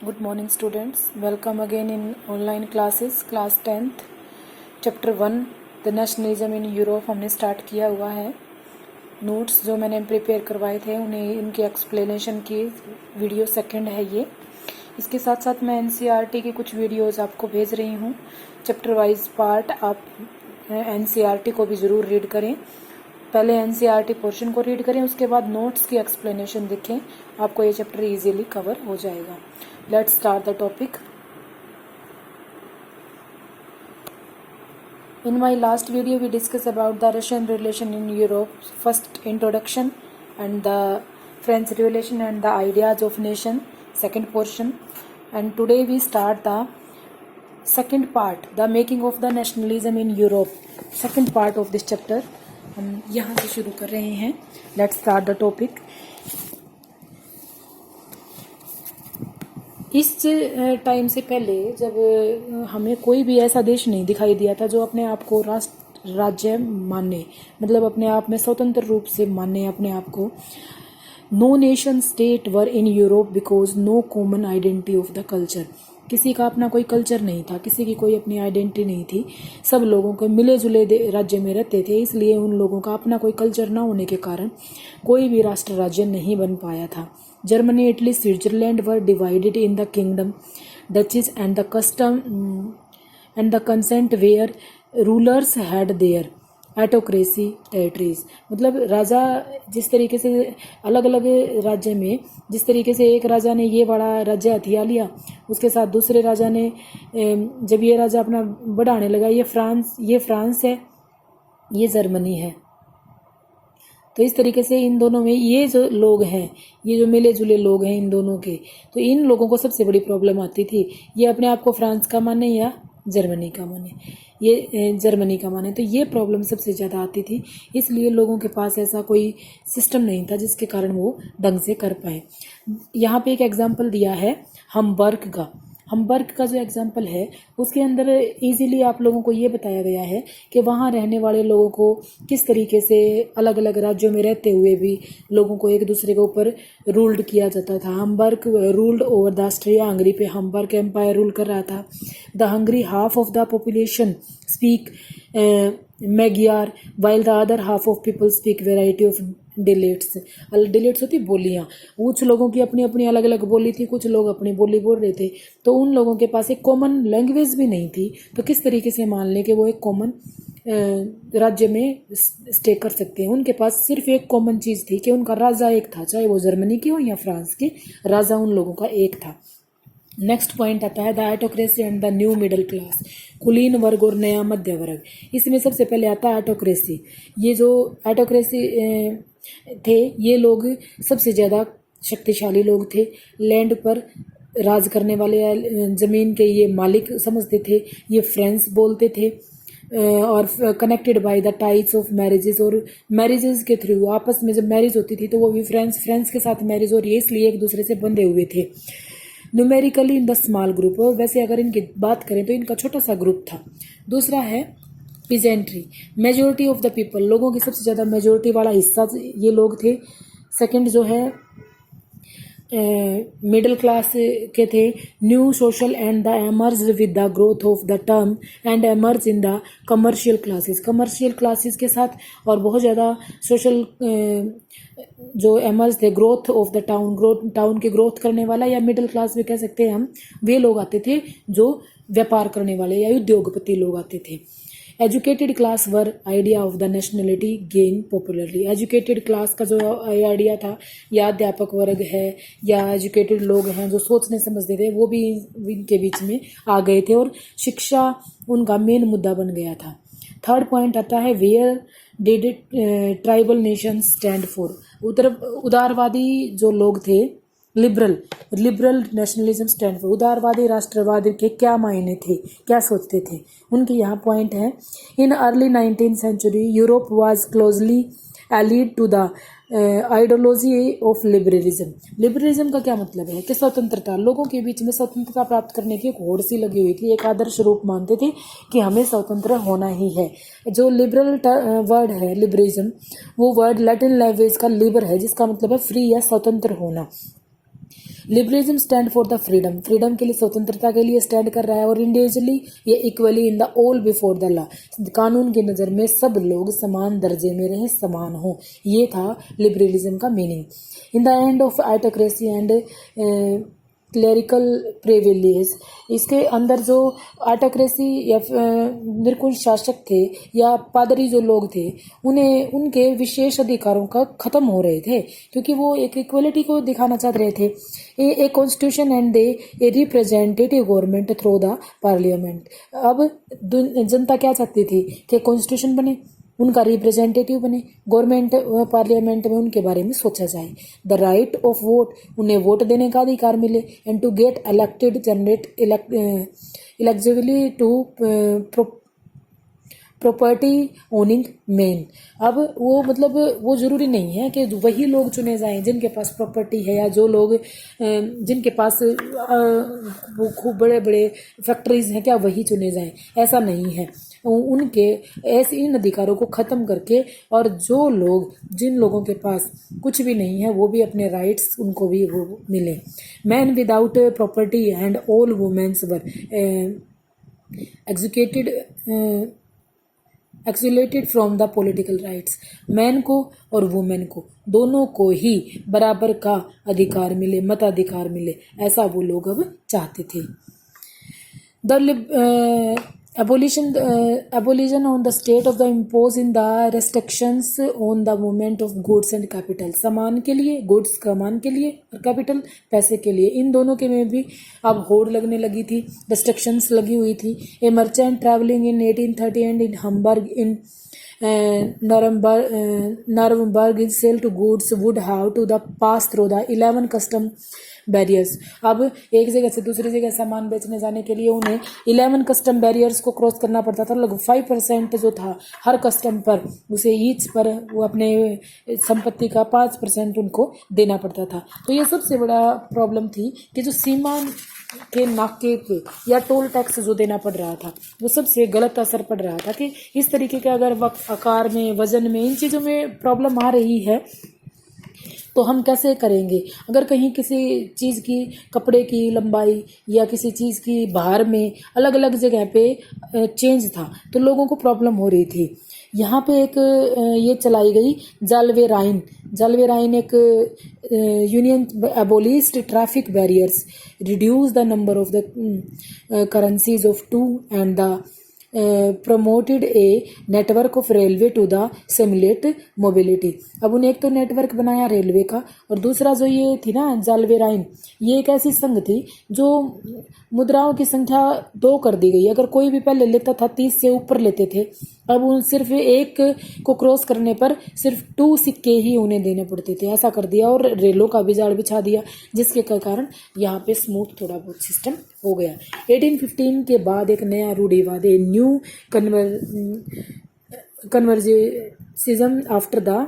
Good morning students, welcome again in online classes, class 10th, chapter 1 the nationalism in Europe हमने start किया हुआ है। Notes जो मैंने प्रिपेयर करवाए थे उन्हें इनके एक्सप्लेनेशन की वीडियो सेकंड है ये। इसके साथ साथ मैं एनसीईआरटी की कुछ वीडियोस आपको भेज रही हूँ। चैप्टर वाइज पार्ट आप एनसीईआरटी को भी ज़रूर रीड करें। पहले एनसीईआरटी पोर्शन को रीड करें, उसके बाद नोट्स की एक्सप्लेनेशन देखें, आपको ये चैप्टर इजीली कवर हो जाएगा। Let's start the topic. In my last video we discussed about the Russian relation in Europe, first introduction, and the French relation and the ideas of nation, second portion, and today we start the second part, the making of the nationalism in Europe, second part of this chapter. हम यहाँ से शुरू कर रहे हैं। Let's start the topic. इस time से पहले जब हमें कोई भी ऐसा देश नहीं दिखाई दिया था जो अपने आप को राष्ट्र राज्य माने, मतलब अपने आप में स्वतंत्र रूप से माने अपने आप को। No nation state were in Europe because no common identity of the culture. किसी का अपना कोई कल्चर नहीं था, किसी की कोई अपनी आइडेंटिटी नहीं थी, सब लोगों के मिले जुले राज्य में रहते थे, इसलिए उन लोगों का अपना कोई कल्चर ना होने के कारण कोई भी राष्ट्र राज्य नहीं बन पाया था। Germany, Italy, Switzerland were divided in the kingdom, duchess and the custom and the consent where rulers had their autocracy territories. मतलब राजा जिस तरीके से अलग अलग राज्य में, जिस तरीके से एक राजा ने ये बड़ा राज्य हथिया लिया, उसके साथ दूसरे राजा ने जब ये राजा अपना बढ़ाने लगा, ये फ्रांस है, ये जर्मनी है। तो इस तरीके से इन दोनों में ये जो लोग हैं, ये जो मिले जुले लोग हैं इन दोनों के, तो इन लोगों को सबसे बड़ी प्रॉब्लम आती थी, ये अपने आप को फ्रांस का माने या जर्मनी का माने, ये जर्मनी का माने, तो ये प्रॉब्लम सबसे ज़्यादा आती थी। इसलिए लोगों के पास ऐसा कोई सिस्टम नहीं था जिसके कारण वो ढंग से कर पाए। यहाँ पे एक एग्जाम्पल दिया है हम्बर्ग का। हम्बर्ग का जो एग्जाम्पल है उसके अंदर इजीली आप लोगों को ये बताया गया है कि वहाँ रहने वाले लोगों को किस तरीके से अलग अलग राज्यों में रहते हुए भी लोगों को एक दूसरे के ऊपर रूल्ड किया जाता था। Hamburg ruled over the Austria Hungary पे हम्बर्ग एम्पायर रूल कर रहा था। The Hungary half of the population speak Magyar while the other half of people speak variety of dialects. Dialects होती बोलियाँ, कुछ लोगों की अपनी अपनी अलग अलग बोली थी, कुछ लोग अपनी बोली बोल रहे थे, तो उन लोगों के पास एक कॉमन लैंग्वेज भी नहीं थी। तो किस तरीके से मान लें कि वो एक कॉमन राज्य में स्टे कर सकते हैं। उनके पास सिर्फ एक कॉमन चीज़ थी कि उनका राजा एक था, चाहे वो जर्मनी की हो या फ्रांस की, राजा उन लोगों का एक था। नेक्स्ट पॉइंट आता है the autocracy and the new middle class, कुलीन वर्ग और नया मध्य वर्ग। इसमें सबसे पहले आता है एटोक्रेसी। ये जो एटोक्रेसी थे, ये लोग सबसे ज़्यादा शक्तिशाली लोग थे, लैंड पर राज करने वाले, ज़मीन के ये मालिक समझते थे, ये फ्रेंच बोलते थे और connected by the types of marriages, और मैरिजेस के थ्रू आपस में जब मैरिज होती थी तो वो भी फ्रेंड्स के साथ मैरिज हो रही है, इसलिए एक दूसरे से बंधे हुए थे। Numerically in the small group, और वैसे अगर इनकी बात करें तो इनका छोटा सा ग्रुप था। दूसरा है peasantry, majority of the people, लोगों की सबसे ज़्यादा मेजोरिटी वाला हिस्सा ये लोग थे। सेकंड जो है मिडिल क्लास के थे। New social and the emerge with the growth of the term and emerge in the commercial classes, commercial classes के साथ, और बहुत ज़्यादा सोशल जो एमर्ज थे, ग्रोथ ऑफ द टाउन की ग्रोथ करने वाला, या मिडिल क्लास भी कह सकते हैं हम, वे लोग आते थे जो व्यापार करने वाले या उद्योगपति लोग आते थे। Educated class were idea of the nationality gain popularly. Educated class का जो आइडिया था, या अध्यापक वर्ग है या एजुकेटेड लोग हैं जो सोचने समझते थे, वो भी इनके बीच में आ गए थे और शिक्षा उनका मेन मुद्दा बन गया था। थर्ड पॉइंट आता है where did tribal nation stand for. उदारवादी जो लोग थे, लिबरल नेशनलिज्म स्टैंड फॉर, उदारवादी राष्ट्रवाद के क्या मायने थे, क्या सोचते थे, उनके यहाँ पॉइंट है। In early 19th century Europe was closely allied to the ideology of liberalism. Liberalism का क्या मतलब है कि स्वतंत्रता, लोगों के बीच में स्वतंत्रता प्राप्त करने की एक होड़ सी लगी हुई थी, एक आदर्श रूप मानते थे कि हमें स्वतंत्र होना ही है। जो लिबरल वर्ड है लिबरलिज्म, वो वर्ड लैटिन लैंग्वेज का लिबर है, जिसका मतलब है फ्री या स्वतंत्र होना। Liberalism stand for the freedom, freedom के लिए, स्वतंत्रता के लिए स्टैंड कर रहा है। और इंडिविजुअली ये equally in the all before the law, कानून की नज़र में सब लोग समान दर्जे में रहें, समान हो। ये था लिबरलिज्म का meaning. In the end of autocracy and clerical privilege, इसके अंदर जो ऑटोक्रेसी या निरंकुश शासक थे या पादरी जो लोग थे, उन्हें उनके विशेष अधिकारों का खत्म हो रहे थे, क्योंकि वो एक इक्वलिटी को दिखाना चाह रहे थे। A constitution and a representative government through the parliament. अब जनता क्या चाहती थी कि कॉन्स्टिट्यूशन बने, उनका रिप्रेजेंटेटिव बने, गवर्नमेंट पार्लियामेंट में उनके बारे में सोचा जाए। द राइट ऑफ वोट, उन्हें वोट देने का अधिकार मिले। And to get elected generate eligibly to property owning man. अब वो मतलब वो जरूरी नहीं है कि वही लोग चुने जाएं जिनके पास प्रॉपर्टी है, या जो लोग जिनके पास वो खूब बड़े बड़े फैक्ट्रीज हैं, क्या वही चुने जाएं, ऐसा नहीं है। उनके ऐसे इन अधिकारों को ख़त्म करके, और जो लोग जिन लोगों के पास कुछ भी नहीं है वो भी अपने राइट्स उनको भी वो मिले। Man without property and all womens were executed excluded from the political rights. Man को और वुमेन को दोनों को ही बराबर का अधिकार मिले, मताधिकार मिले, ऐसा वो लोग अब चाहते थे। The abolition on the state of the impose in the restrictions on the movement of goods and capital, सामान के लिए, गुड्स सामान के लिए और कैपिटल पैसे के लिए, इन दोनों के में भी अब होड़ लगने लगी थी, restrictions लगी हुई थी। ए merchant travelling in 1830 and in Hamburg in Nuremberg is sell to goods would have to the pass through the 11 custom barriers. अब एक जगह से दूसरी जगह सामान बेचने जाने के लिए उन्हें 11 कस्टम बैरियर्स को क्रॉस करना पड़ता था। लगभग 5% जो था हर कस्टम पर, उसे ईच पर वो अपने संपत्ति का 5% उनको देना पड़ता था। तो ये सबसे बड़ा प्रॉब्लम थी कि जो सीमा के नाके पे या टोल टैक्स जो देना पड़ रहा था, वो सबसे गलत असर पड़ रहा था कि इस तरीके के अगर वक्त आकार में, वजन में, इन चीज़ों में प्रॉब्लम आ रही है तो हम कैसे करेंगे। अगर कहीं किसी चीज़ की, कपड़े की लंबाई या किसी चीज़ की भार में अलग अलग जगह पे चेंज था तो लोगों को प्रॉब्लम हो रही थी। यहाँ पे एक ये चलाई गई जालवे राइन। जालवे राइन एक union abolished traffic barriers, reduce the number of the currencies of two and the promoted a network of railway to the stimulate mobility. अब उन्हें एक तो नेटवर्क बनाया रेलवे का, और दूसरा जो ये थी ना जालवे राइन, ये एक ऐसी संघ थी जो मुद्राओं की संख्या 2 कर दी गई। अगर कोई भी पहले लेता था 30 से ऊपर लेते थे, अब उन सिर्फ एक को क्रॉस करने पर सिर्फ 2 सिक्के ही उन्हें देने पड़ते थे, ऐसा कर दिया। और रेलों का भी जाल बिछा दिया, जिसके कारण यहाँ पे स्मूथ थोड़ा बहुत सिस्टम हो गया। 1815 के बाद एक नया रूढ़िवाद, new conservatism after the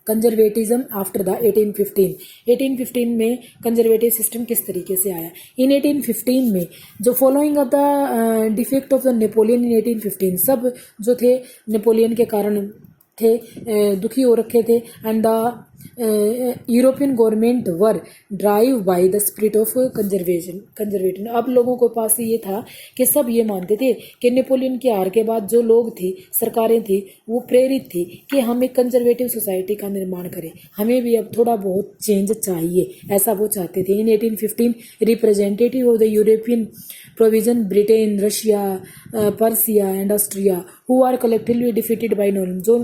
conservatism after the 1815 में कंजर्वेटिव सिस्टम किस तरीके से आया। इन 1815 में जो following of the defect of the Napoleon in 1815, सब जो थे नेपोलियन के कारण थे, दुखी हो रखे थे। And the European government were drive by the spirit of conservative. अब लोगों के पास ये था कि सब ये मानते थे कि नेपोलियन के हार के बाद जो लोग थी, सरकारें थी, वो प्रेरित थी कि हम एक कंजर्वेटिव सोसाइटी का निर्माण करें, हमें भी अब थोड़ा बहुत चेंज चाहिए, ऐसा वो चाहते थे। In 1815 representative of the European provision, Britain, Russia, Prussia and Austria, who are collectively defeated by norm, जो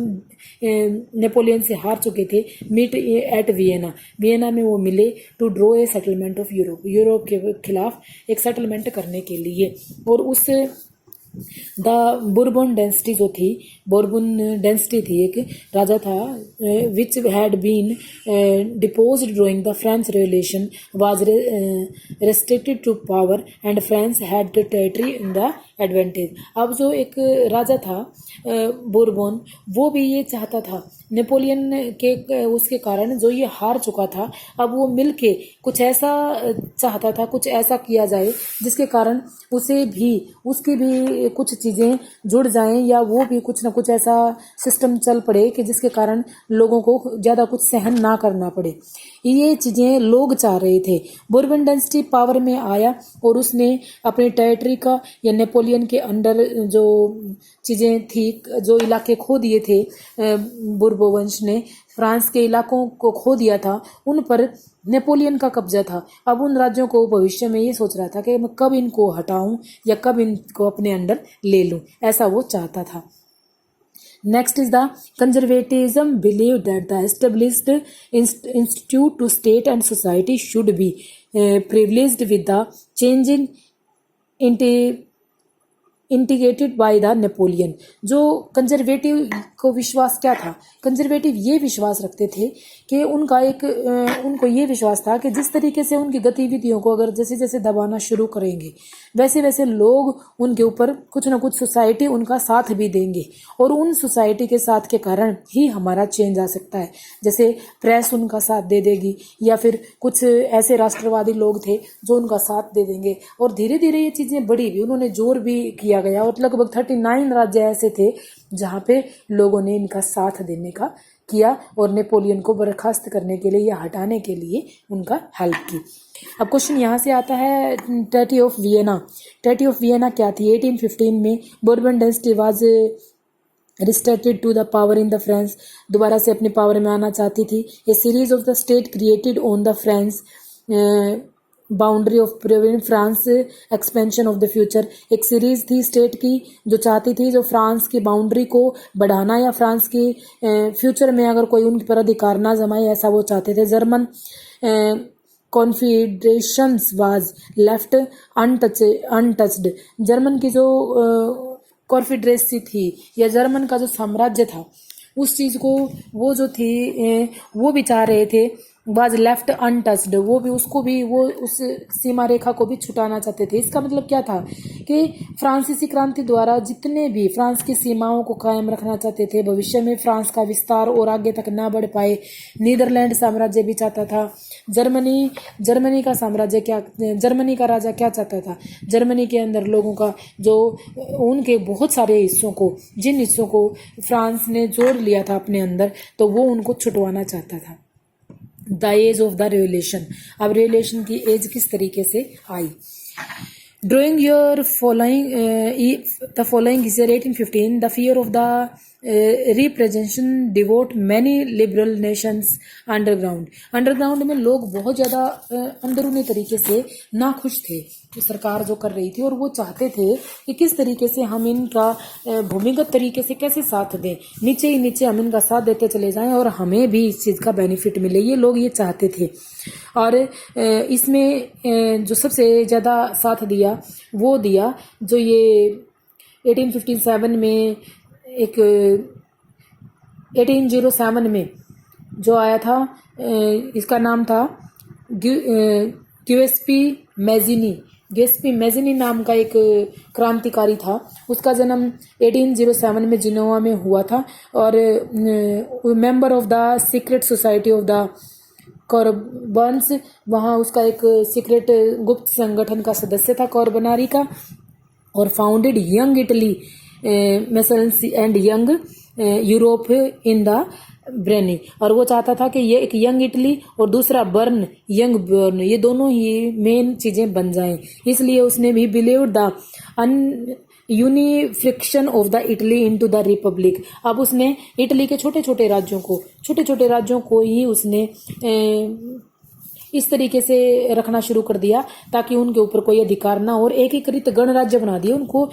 नेपोलियन से हार चुके थे, मीट एट वियना में वो मिले to draw a settlement of Europe के खिलाफ एक सेटलमेंट करने के लिए। और उस द बोर्बन डेंसिटी जो थी, बोर्बन डेंसिटी थी, एक राजा था which had been deposed during the French revolution was restricted to power and France had the territory in the advantage. अब जो एक राजा था बोर्बन, वो भी ये चाहता था नेपोलियन के उसके कारण जो ये हार चुका था, अब वो मिलके कुछ ऐसा चाहता था, कुछ ऐसा किया जाए जिसके कारण उसे भी, उसकी भी कुछ चीज़ें जुड़ जाएं या वो भी कुछ ना कुछ ऐसा सिस्टम चल पड़े कि जिसके कारण लोगों को ज़्यादा कुछ सहन ना करना पड़े। ये चीज़ें लोग चाह रहे थे। बोर्बन डायनेस्टी पावर में आया और उसने अपने टेरिटरी का या नेपोलियन के अंडर जो चीज़ें थी, जो इलाके खो दिए थे बुर्बो वंश ने, फ्रांस के इलाकों को खो दिया था, उन पर नेपोलियन का कब्जा था। अब उन राज्यों को भविष्य में ये सोच रहा था कि मैं कब इनको हटाऊं या कब इनको अपने अंडर ले लूं, ऐसा वो चाहता था। Next is the conservatism believed that the established institute to state and society should be privileged with the changing integrated by the Napoleon. जो कंजर्वेटिव को विश्वास क्या था, कंजर्वेटिव ये विश्वास रखते थे कि उनको ये विश्वास था कि जिस तरीके से उनकी गतिविधियों को अगर जैसे जैसे दबाना शुरू करेंगे वैसे वैसे लोग उनके ऊपर कुछ ना कुछ सोसाइटी उनका साथ भी देंगे और उन सोसाइटी के साथ के कारण ही हमारा चेंज आ सकता है। जैसे प्रेस उनका साथ दे देगी या फिर कुछ ऐसे राष्ट्रवादी लोग थे जो उनका साथ दे देंगे और धीरे धीरे ये चीज़ें बढ़ी भी, उन्होंने जोर भी किया गया और लगभग 39 राज्य ऐसे थे जहाँ पे लोगों ने इनका साथ देने का किया और नेपोलियन को बर्खास्त करने के लिए या हटाने के लिए उनका हेल्प की। अब क्वेश्चन यहाँ से आता है treaty of Vienna. Treaty of Vienna क्या थी? 1815 में Bourbon dynasty was restated to the power in the France, दोबारा से अपने पावर में आना चाहती थी। A series of the state created on the France boundary of prevent France expansion of the future. एक सीरीज थी स्टेट की जो चाहती थी जो फ्रांस की बाउंड्री को बढ़ाना या फ्रांस की फ्यूचर में अगर कोई उनके पर अधिकार ना जमाए, ऐसा वो चाहते थे। German confederations was left untouched. German की जो कॉन्फिडरेसी थी या जर्मन का जो साम्राज्य था उस चीज़ को वो जो थी वो भी चाह रहे थे वाज लेफ्ट अनटच्ड, वो भी उसको भी वो उस सीमा रेखा को भी छुटाना चाहते थे। इसका मतलब क्या था कि फ्रांसीसी क्रांति द्वारा जितने भी फ्रांस की सीमाओं को कायम रखना चाहते थे, भविष्य में फ्रांस का विस्तार और आगे तक ना बढ़ पाए। नीदरलैंड साम्राज्य भी चाहता था। जर्मनी का साम्राज्य क्या, जर्मनी का राजा क्या चाहता था? जर्मनी के अंदर लोगों का जो उनके बहुत सारे हिस्सों को, जिन हिस्सों को फ्रांस ने जोड़ लिया था अपने अंदर, तो वो उनको छुटवाना चाहता था। The age of the revolution. अब रिवोल्यूशन की एज किस तरीके से आई? During your the following year 1815, the fear of the representation devote many liberal nations underground. Underground में लोग बहुत ज़्यादा अंदरूनी तरीके से नाखुश थे जो सरकार जो कर रही थी और वो चाहते थे कि किस तरीके से हम इनका भूमिगत तरीके से कैसे साथ दें, नीचे ही नीचे हम इनका साथ देते चले जाएं और हमें भी इस चीज़ का बेनिफिट मिले, ये लोग ये चाहते थे। और इसमें जो सबसे ज़्यादा साथ दिया वो दिया जो ये 1857 में एक 1807 में जो आया था, इसका नाम था गिउस्पी मैजिनी नाम का एक क्रांतिकारी था। उसका जन्म 1807 में जिनोवा में हुआ था और member of the secret society of the Carbons, वहाँ उसका एक सीक्रेट गुप्त संगठन का सदस्य था कॉर्बनारी का। और founded young Italy Marseilles and young Europe in the Berne. और वो चाहता था कि ये एक यंग इटली और दूसरा यंग बर्न, ये दोनों ही मेन चीज़ें बन जाएं। इसलिए उसने भी believed the unification of the Italy into the Republic. अब उसने इटली के छोटे छोटे राज्यों को ही उसने इस तरीके से रखना शुरू कर दिया ताकि उनके ऊपर कोई अधिकार ना हो और एकीकृत गणराज्य बना दिया, उनको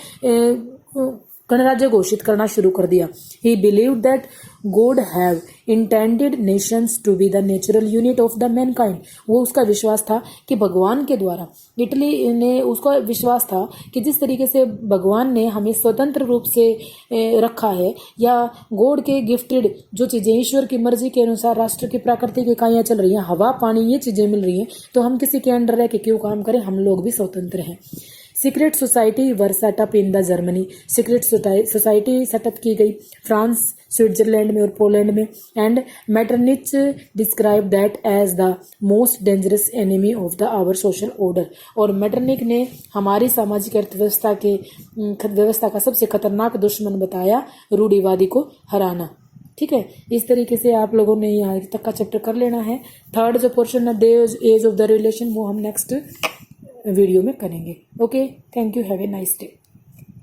गणराज्य घोषित करना शुरू कर दिया। He believed that God have intended nations to be the natural unit of the mankind. वो उसका विश्वास था कि भगवान के द्वारा, इटली ने उसका विश्वास था कि जिस तरीके से भगवान ने हमें स्वतंत्र रूप से रखा है या गॉड के गिफ्टेड जो चीज़ें ईश्वर की मर्जी के अनुसार राष्ट्र की प्राकृतिक इकाइयाँ चल रही हैं, हवा पानी ये चीज़ें मिल रही हैं, तो हम किसी के अंडर रह के क्यों काम करें, हम लोग भी स्वतंत्र हैं। Secret society were set up in the Germany, secret society set up की गई फ्रांस, स्विट्जरलैंड में और पोलैंड में। And Metternich describe that as the most dangerous enemy of the our social order, और मैटरनिक ने हमारी सामाजिक अर्थव्यवस्था के व्यवस्था का सबसे खतरनाक दुश्मन बताया रूढ़िवादी को हराना। ठीक है, इस तरीके से आप लोगों ने यहाँ तक का चैप्टर कर लेना है। थर्ड जो पोर्शन है the age of the relation, वो हम नेक्स्ट वीडियो में करेंगे। Okay, thank you, have a nice day.